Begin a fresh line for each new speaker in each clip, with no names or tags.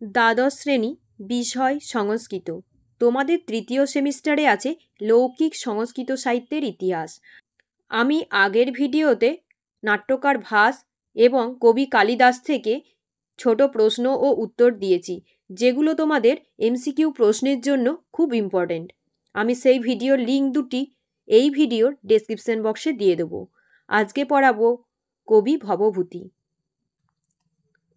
দ্বাদশ শ্রেণী, বিষয় সংস্কৃত। তোমাদের তৃতীয় সেমিস্টারে আছে লৌকিক সংস্কৃত সাহিত্যের ইতিহাস। আমি আগের ভিডিওতে নাট্যকার ভাস এবং কবি কালিদাস থেকে ছোট প্রশ্ন ও উত্তর দিয়েছি, যেগুলো তোমাদের এমসিকিউ প্রশ্নের জন্য খুব ইম্পর্ট্যান্ট। আমি সেই ভিডিওর লিঙ্ক দুটি এই ভিডিওর ডেসক্রিপশন বক্সে দিয়ে দেবো। আজকে পড়াবো কবি ভবভূতি।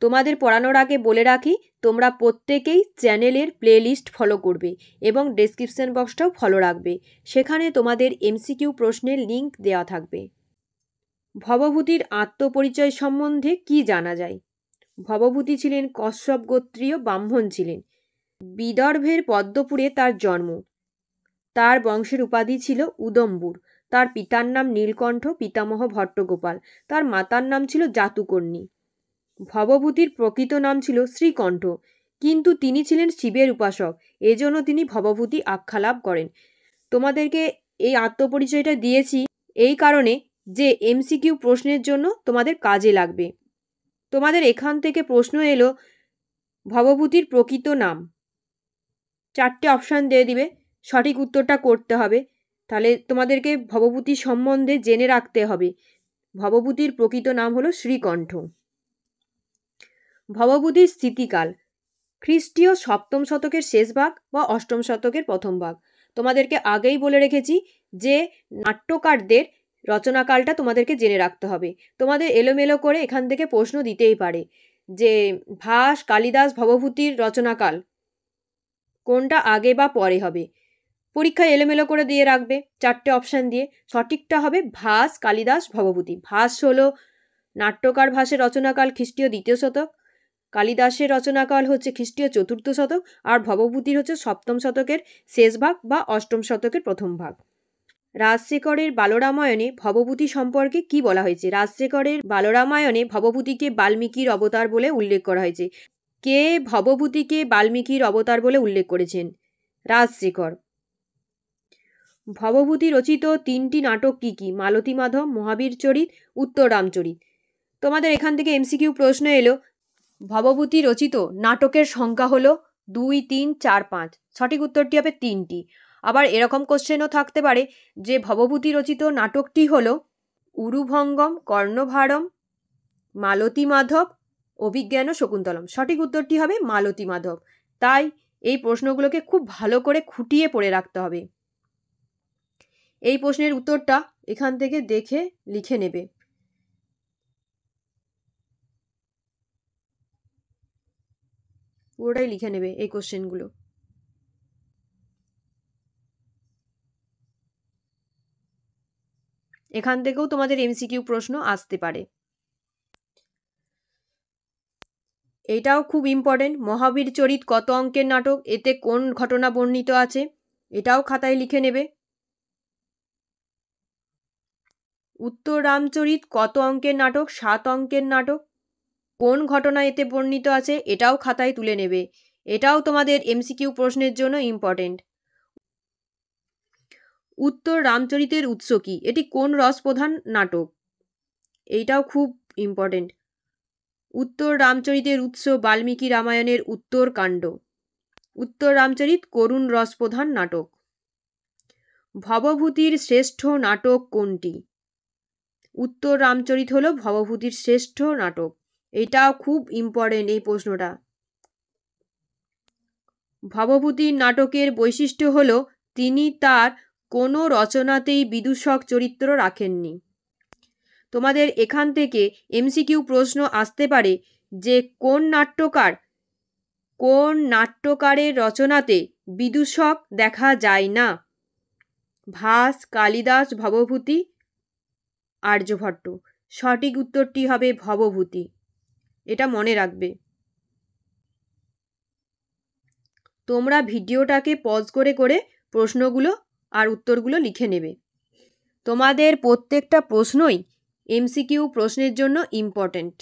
তোমাদের পড়ানোর আগে বলে রাখি, তোমরা প্রত্যেকেই চ্যানেলের প্লেলিস্ট ফলো করবে এবং ডেসক্রিপশন বক্সটাও ফলো রাখবে। সেখানে তোমাদের এমসিকিউ প্রশ্নের লিঙ্ক দেওয়া থাকবে। ভবভূতির আত্মপরিচয় সম্বন্ধে কি জানা যায়? ভবভূতি ছিলেন কশ্যপ গোত্রীয় ব্রাহ্মণ ছিলেন। বিদর্ভের পদ্মপুরে তার জন্ম। তার বংশের উপাধি ছিল উদম্বুর। তার পিতার নাম নীলকণ্ঠ, পিতামহ ভট্টগোপাল। তার মাতার নাম ছিল জাতুকর্ণী। ভবভূতির প্রকৃত নাম ছিল শ্রীকণ্ঠ, কিন্তু তিনি ছিলেন শিবের উপাসক, এজন্য তিনি ভবভূতি আখ্যা লাভ করেন। তোমাদেরকে এই আত্মপরিচয়টা দিয়েছি এই কারণে যে এমসিকিউ প্রশ্নের জন্য তোমাদের কাজে লাগবে। তোমাদের এখান থেকে প্রশ্ন এলো ভবভূতির প্রকৃত নাম, 4টে অপশান দিয়ে দিবে, সঠিক উত্তরটা করতে হবে। তাহলে তোমাদেরকে ভবভূতি সম্বন্ধে জেনে রাখতে হবে। ভবভূতির প্রকৃত নাম হলো শ্রীকণ্ঠ। ভবভূতির স্থিতিকাল খ্রিস্টীয় 7ম শতকের শেষ ভাগ বা 8ম শতকের প্রথম ভাগ। তোমাদেরকে আগেই বলে রেখেছি যে নাট্যকারদের রচনাকালটা তোমাদেরকে জেনে রাখতে হবে। তোমাদের এলোমেলো করে এখান থেকে প্রশ্ন দিতেই পারে যে ভাস, কালিদাস, ভবভূতির রচনাকাল কোনটা আগে বা পরে হবে। পরীক্ষায় এলোমেলো করে দিয়ে রাখবে 4টে অপশান দিয়ে। সঠিকটা হবে ভাস, কালিদাস, ভবভূতি। ভাস হলো নাট্যকার ভাসের রচনাকাল খ্রিস্টীয় 2য় শতক, কালিদাসের রচনাকাল হচ্ছে খ্রিস্টীয় 4র্থ শতক, আর ভবভূতির হচ্ছে 7ম শতকের শেষ ভাগ বা 8ম শতকের প্রথম ভাগ। রাজশেখরের বালরামায়ণে ভবভূতি সম্পর্কে কি বলা হয়েছে? রাজশেখরের বালরামায়ণে ভবভূতিকে বাল্মীকির অবতার বলে উল্লেখ করা হয়েছে। কে ভবভূতিকে বাল্মীকির অবতার বলে উল্লেখ করেছেন? রাজশেখর। ভবভূতি রচিত 3টি নাটক কি কি? মালতী মাধব, মহাবীর চরিত, উত্তর রামচরিত। তোমাদের এখান থেকে এমসিকিউ প্রশ্ন এলো ভবভূতি রচিত নাটকের সংখ্যা হলো 2, 3, 4, 5। সঠিক উত্তরটি হবে 3টি। আবার এরকম কোশ্চেনও থাকতে পারে যে ভবভূতি রচিত নাটকটি হলো উরুভঙ্গম, কর্ণভারম, মালতী মাধব, অভিজ্ঞান ও শকুন্তলম। সঠিক উত্তরটি হবে মালতী মাধব। তাই এই প্রশ্নগুলোকে খুব ভালো করে খুঁটিয়ে পড়ে রাখতে হবে। এই প্রশ্নের উত্তরটা এখান থেকে দেখে লিখে নেবে। পুরোটাই লিখে নেবে এই কোশ্চেনগুলো। এখান থেকেও তোমাদের এমসিকিউ প্রশ্ন আসতে পারে। এটাও খুব ইম্পর্টেন্ট। মহাবীর চরিত কত অঙ্কের নাটক? এতে কোন ঘটনা বর্ণিত আছে? এটাও খাতায় লিখে নেবে। উত্তর রামচরিত কত অঙ্কের নাটক? 7 অঙ্কের নাটক। কোন ঘটনা এতে বর্ণিত আছে? এটাও খাতায় তুলে নেবে। এটাও তোমাদের এমসিকিউ প্রশ্নের জন্য ইম্পর্টেন্ট। উত্তর রামচরিতের উৎস কি? এটি কোন রসপ্রধান নাটক? এইটাও খুব ইম্পর্টেন্ট। উত্তর রামচরিতের উৎস বাল্মীকি রামায়ণের উত্তরকাণ্ড। উত্তর রামচরিত করুণ রসপ্রধান নাটক। ভবভূতির শ্রেষ্ঠ নাটক কোনটি? উত্তর রামচরিত হলো ভবভূতির শ্রেষ্ঠ নাটক। এটাও খুব ইম্পর্টেন্ট এই প্রশ্নটা। ভবভূতির নাটকের বৈশিষ্ট্য হলো তিনি তার কোনো রচনাতেই বিদূষক চরিত্র রাখেননি। তোমাদের এখান থেকে এমসিকিউ প্রশ্ন আসতে পারে যে কোন নাট্যকারের রচনাতে বিদূষক দেখা যায় না? ভাস, কালিদাস, ভবভূতি, আর্যভট্ট। সঠিক উত্তরটি হবে ভবভূতি। এটা মনে রাখবে। তোমরা ভিডিওটাকে পজ করে করে প্রশ্নগুলো আর উত্তরগুলো লিখে নেবে। তোমাদের প্রত্যেকটা প্রশ্নই এমসিকিউ প্রশ্নের জন্য ইম্পর্ট্যান্ট।